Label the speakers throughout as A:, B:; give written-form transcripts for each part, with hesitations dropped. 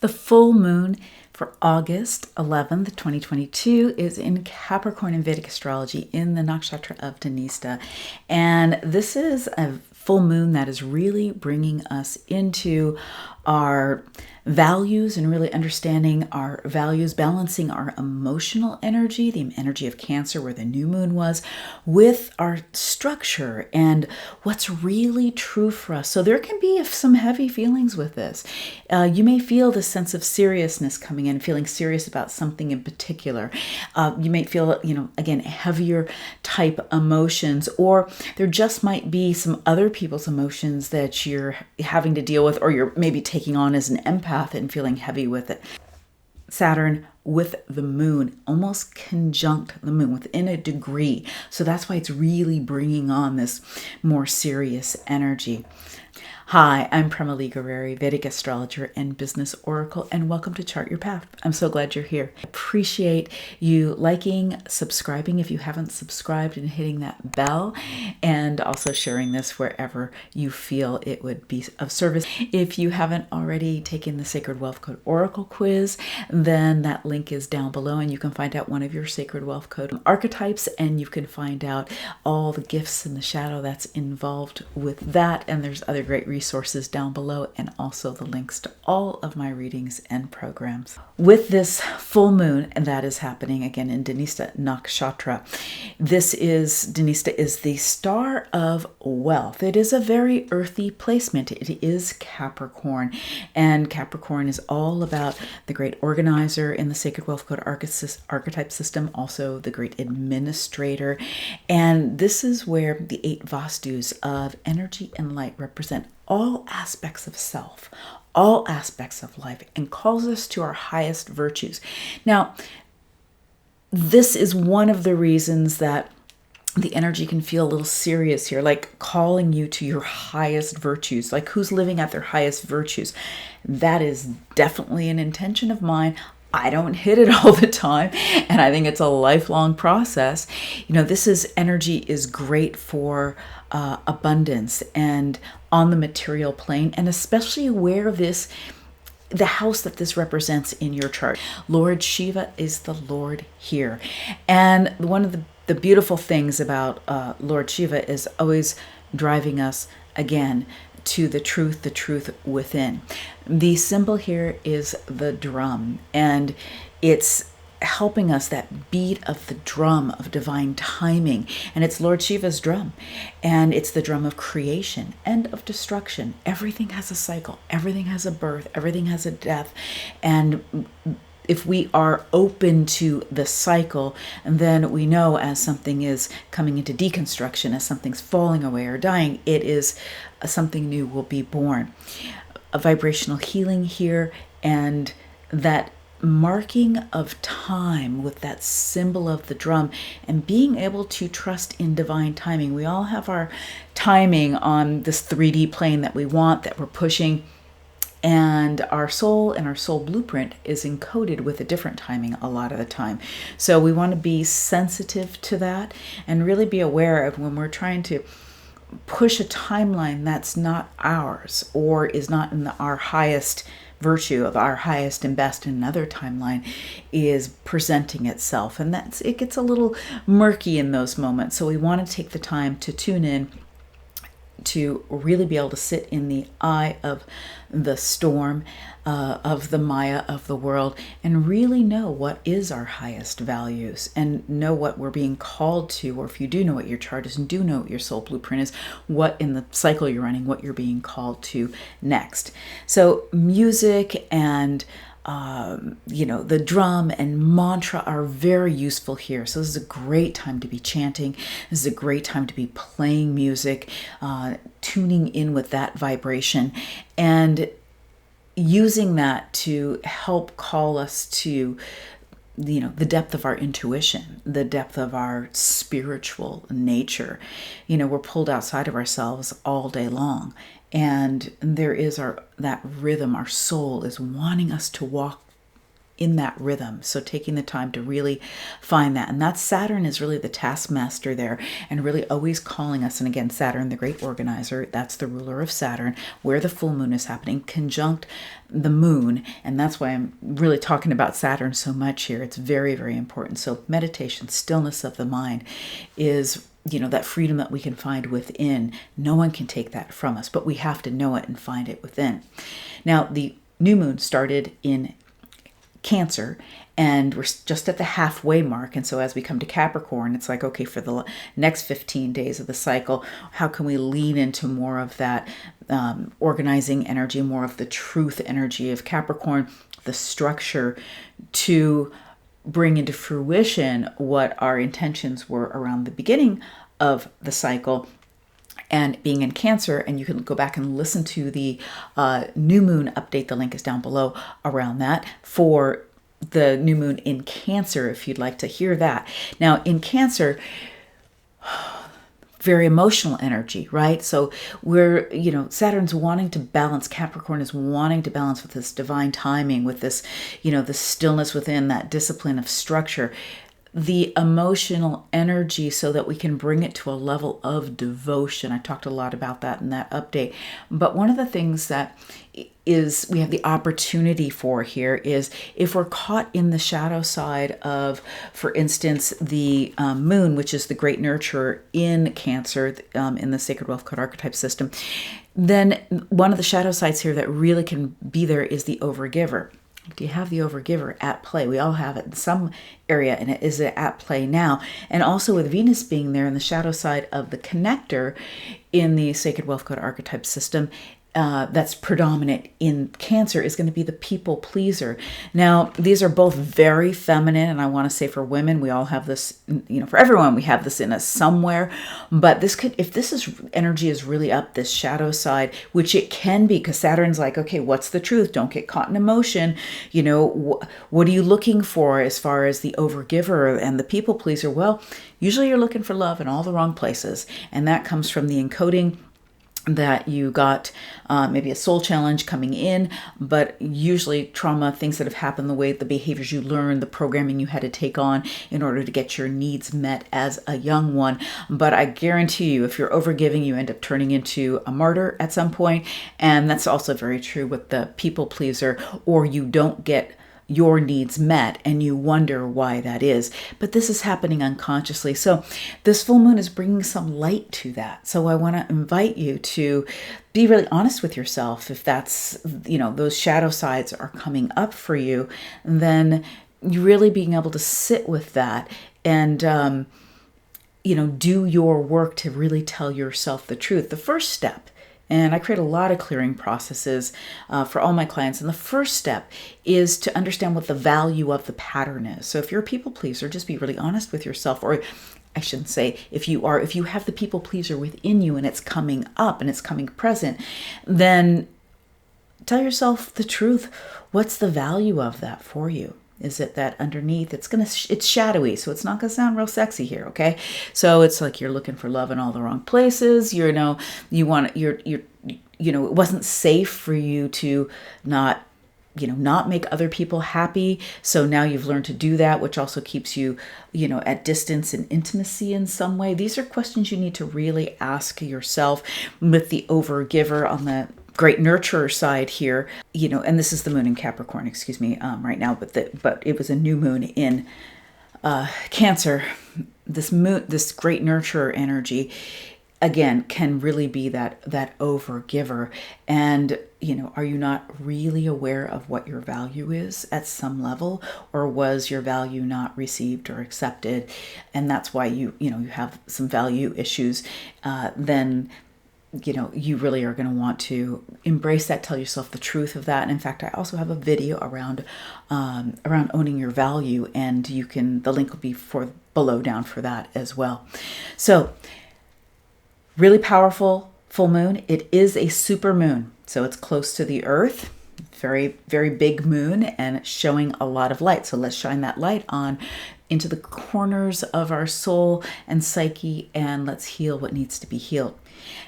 A: The full moon for August 11th, 2022 is in Capricorn in Vedic Astrology in the nakshatra of Dhanishta. And this is a full moon that is really bringing us into our values and really understanding our values, balancing our emotional energy, the energy of Cancer where the new moon was, with our structure and what's really true for us. So there can be some heavy feelings with this. You may feel this sense of seriousness coming in, feeling serious about something in particular. You may feel, again, heavier type emotions, or there just might be some other people's emotions that you're having to deal with, or you're maybe taking on as an empath and feeling heavy with it. Saturn with the moon, almost conjunct the moon within a degree. So that's why it's really bringing on this more serious energy. Hi, I'm Prema Gurreri, Vedic Astrologer and Business Oracle, and welcome to Chart Your Path. I'm so glad you're here. Appreciate you liking, subscribing if you haven't subscribed, and hitting that bell, and also sharing this wherever you feel it would be of service. If you haven't already taken the Sacred Wealth Code Oracle quiz, then that link is down below, and you can find out one of your Sacred Wealth Code archetypes, and you can find out all the gifts and the shadow that's involved with that, and there's other great resources down below, and also the links to all of my readings and programs. With this full moon that is happening again in Dhanishta nakshatra, Dhanishta is the star of wealth. It is a very earthy placement. It is Capricorn, and Capricorn is all about the great organizer in the Sacred Wealth Code archetype system, also the great administrator, and this is where the 8 Vastus of energy and light represent all aspects of self, all aspects of life, and calls us to our highest virtues. Now, this is one of the reasons that the energy can feel a little serious here, like calling you to your highest virtues, like who's living at their highest virtues. That is definitely an intention of mine. I don't hit it all the time, and I think it's a lifelong process. This energy is great for abundance and on the material plane, and especially where the house that this represents in your chart. Lord Shiva is the Lord here. And one of the beautiful things about Lord Shiva is always driving us again to the truth within. The symbol here is the drum, and it's helping us, that beat of the drum of divine timing, and it's Lord Shiva's drum, and it's the drum of creation and of destruction. Everything has a cycle, everything has a birth, everything has a death, and if we are open to the cycle, then we know as something is coming into deconstruction, as something's falling away or dying, it is something new will be born. A vibrational healing here, and that marking of time with that symbol of the drum, and being able to trust in divine timing. We all have our timing on this 3D plane that we want, that we're pushing, and our soul and our soul blueprint is encoded with a different timing a lot of the time. So we want to be sensitive to that and really be aware of when we're trying to push a timeline that's not ours, or is not in our highest virtue, of our highest and best in another timeline is presenting itself. And it gets a little murky in those moments. So we want to take the time to tune in, to really be able to sit in the eye of the storm, of the Maya of the world, and really know what is our highest values, and know what we're being called to, or if you do know what your chart is and do know what your soul blueprint is, what in the cycle you're running, what you're being called to next. So music and the drum and mantra are very useful here. So this is a great time to be chanting. This is a great time to be playing music, tuning in with that vibration, and using that to help call us to the depth of our intuition, the depth of our spiritual nature. We're pulled outside of ourselves all day long, and there is that rhythm. Our soul is wanting us to walk in that rhythm. So taking the time to really find that. And that Saturn is really the taskmaster there, and really always calling us. And again, Saturn, the great organizer, that's the ruler of Saturn, where the full moon is happening, conjunct the moon. And that's why I'm really talking about Saturn so much here. It's very, very important. So meditation, stillness of the mind is, that freedom that we can find within. No one can take that from us, but we have to know it and find it within. Now, the new moon started in Cancer, and we're just at the halfway mark. And so as we come to Capricorn, it's like, okay, for the next 15 days of the cycle, how can we lean into more of that organizing energy, more of the truth energy of Capricorn, the structure, to bring into fruition what our intentions were around the beginning of the cycle. And being in Cancer, and you can go back and listen to the new moon update. The link is down below around that for the new moon in Cancer, if you'd like to hear that. Now, in Cancer, very emotional energy, right? So we're, Saturn's wanting to balance, Capricorn is wanting to balance with this divine timing, with this, the stillness within, that discipline of structure, the emotional energy, so that we can bring it to a level of devotion. I talked a lot about that in that update. But one of the things that we have the opportunity for here is, if we're caught in the shadow side of, for instance, the moon, which is the great nurturer in Cancer, in the Sacred Wealth Code Archetypes system, then one of the shadow sides here that really can be there is the overgiver. Do you have the overgiver at play? We all have it in some area, and it is at play now. And also with Venus being there in the shadow side of the connector in the Sacred Wealth Code Archetype system, that's predominant in Cancer, is going to be the people pleaser. Now, these are both very feminine, and I want to say for women, we all have this, for everyone, we have this in us somewhere. But this could, if this is energy is really up this shadow side, which it can be, because Saturn's like, okay, what's the truth? Don't get caught in emotion. What are you looking for as far as the overgiver and the people pleaser? Well, usually you're looking for love in all the wrong places, and that comes from the encoding that you got, maybe a soul challenge coming in, but usually trauma, things that have happened, the way the behaviors you learned, the programming you had to take on in order to get your needs met as a young one. But I guarantee you, if you're overgiving, you end up turning into a martyr at some point. And that's also very true with the people pleaser, or you don't get your needs met and you wonder why that is. But this is happening unconsciously. So this full moon is bringing some light to that. So I want to invite you to be really honest with yourself. If that's, those shadow sides are coming up for you, then you really being able to sit with that and, do your work to really tell yourself the truth. The first step, and I create a lot of clearing processes for all my clients. And the first step is to understand what the value of the pattern is. So if you're a people pleaser, just be really honest with yourself. Or I shouldn't say if you have the people pleaser within you and it's coming up and it's coming present, then tell yourself the truth. What's the value of that for you? Is it that underneath it's shadowy, so it's not gonna sound real sexy here, okay? So it's like you're looking for love in all the wrong places. It wasn't safe for you to not make other people happy. So now you've learned to do that, which also keeps you, at distance and intimacy in some way. These are questions you need to really ask yourself with the overgiver on the great nurturer side here, and this is the moon in Capricorn, right now, but it was a new moon in Cancer. This great nurturer energy, again, can really be that overgiver. And, are you not really aware of what your value is at some level, or was your value not received or accepted? And that's why you have some value issues. Then you really are going to want to embrace that, tell yourself the truth of that. And in fact, I also have a video around owning your value, and the link will be below down for that as well. So really powerful full moon. It is a super moon, so it's close to the earth. Very, very big moon, and it's showing a lot of light. So let's shine that light on into the corners of our soul and psyche, and let's heal what needs to be healed.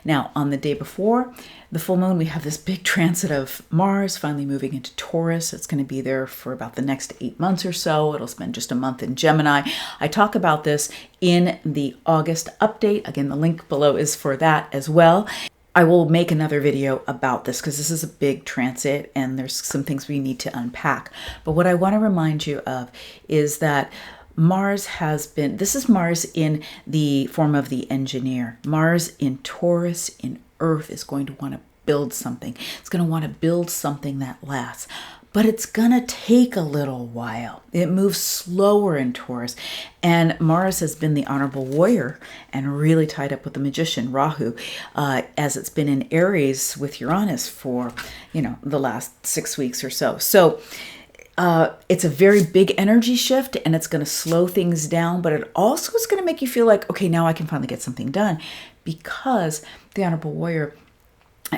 A: Now, on the day before the full moon, we have this big transit of Mars finally moving into Taurus. It's going to be there for about the next 8 months or so. It'll spend just a month in Gemini. I talk about this in the August update. Again, the link below is for that as well. I will make another video about this because this is a big transit and there's some things we need to unpack. But what I want to remind you of is that Mars has been, this is Mars in the form of the engineer. Mars in Taurus, in Earth, is going to want to build something. It's going to want to build something that lasts. But it's going to take a little while. It moves slower in Taurus. And Mars has been the honorable warrior and really tied up with the magician, Rahu, as it's been in Aries with Uranus for, the last 6 weeks or so. So it's a very big energy shift and it's going to slow things down, but it also is going to make you feel like, okay, now I can finally get something done, because the honorable warrior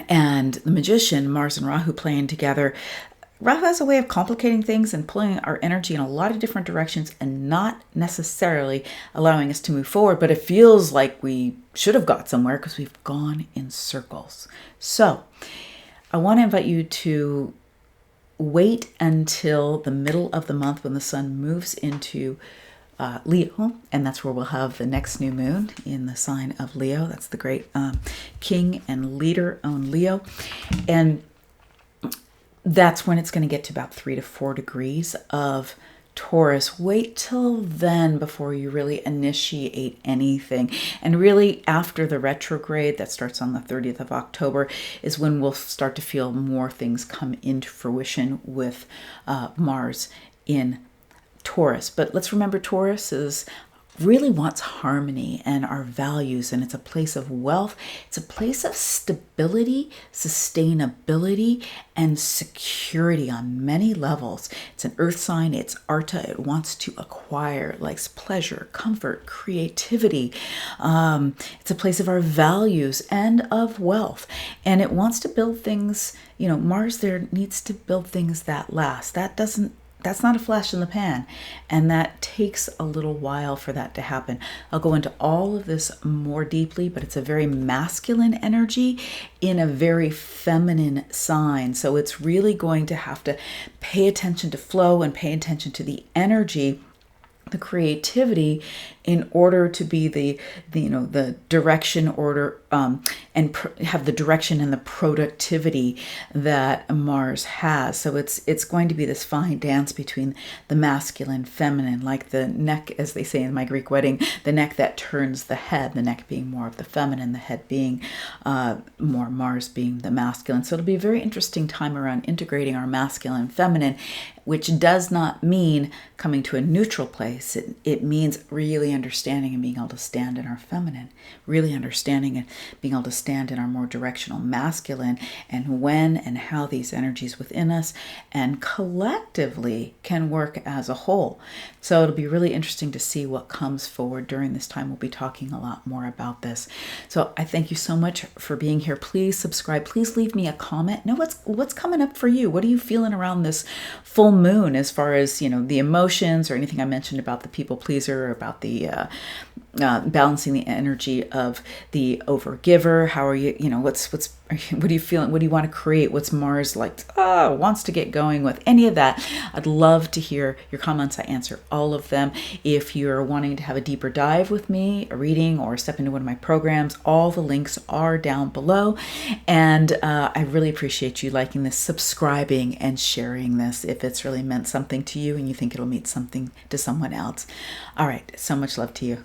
A: and the magician, Mars and Rahu playing together, Rahu has a way of complicating things and pulling our energy in a lot of different directions and not necessarily allowing us to move forward, but it feels like we should have got somewhere because we've gone in circles. So I want to invite you to wait until the middle of the month when the sun moves into Leo, and that's where we'll have the next new moon in the sign of Leo. That's the great king and leader on Leo. And that's when it's going to get to about 3 to 4 degrees of Taurus. Wait till then before you really initiate anything. And really after the retrograde that starts on the 30th of October is when we'll start to feel more things come into fruition with Mars in Taurus. But let's remember, Taurus really wants harmony and our values, and it's a place of wealth. It's a place of stability, sustainability, and security on many levels. It's an earth sign. It's Arta. It wants to acquire. It likes pleasure, comfort, creativity. It's a place of our values and of wealth, and it wants to build things. Mars there needs to build things that last. That's not a flash in the pan, and that takes a little while for that to happen. I'll go into all of this more deeply, but it's a very masculine energy in a very feminine sign. So it's really going to have to pay attention to flow and pay attention to the energy, the creativity, in order to be the direction order and have the direction and the productivity that Mars has. So it's going to be this fine dance between the masculine, feminine, like the neck, as they say in my Greek wedding, the neck that turns the head, the neck being more of the feminine, the head being more Mars being the masculine. So it'll be a very interesting time around integrating our masculine and feminine, which does not mean coming to a neutral place. It means really understanding and being able to stand in our feminine, really understanding and being able to stand in our more directional masculine, and when and how these energies within us and collectively can work as a whole. So it'll be really interesting to see what comes forward during this time. We'll be talking a lot more about this. So I thank you so much for being here. Please subscribe. Please leave me a comment. Know what's coming up for you. What are you feeling around this full moon, as far as the emotions or anything I mentioned about the people pleaser, or about the balancing the energy of the overgiver? How are you? What are you feeling? What do you want to create? What's Mars like? Wants to get going with any of that? I'd love to hear your comments. I answer all of them. If you're wanting to have a deeper dive with me, a reading, or step into one of my programs, all the links are down below. And I really appreciate you liking this, subscribing, and sharing this if it's really meant something to you and you think it'll mean something to someone else. All right. So much love to you.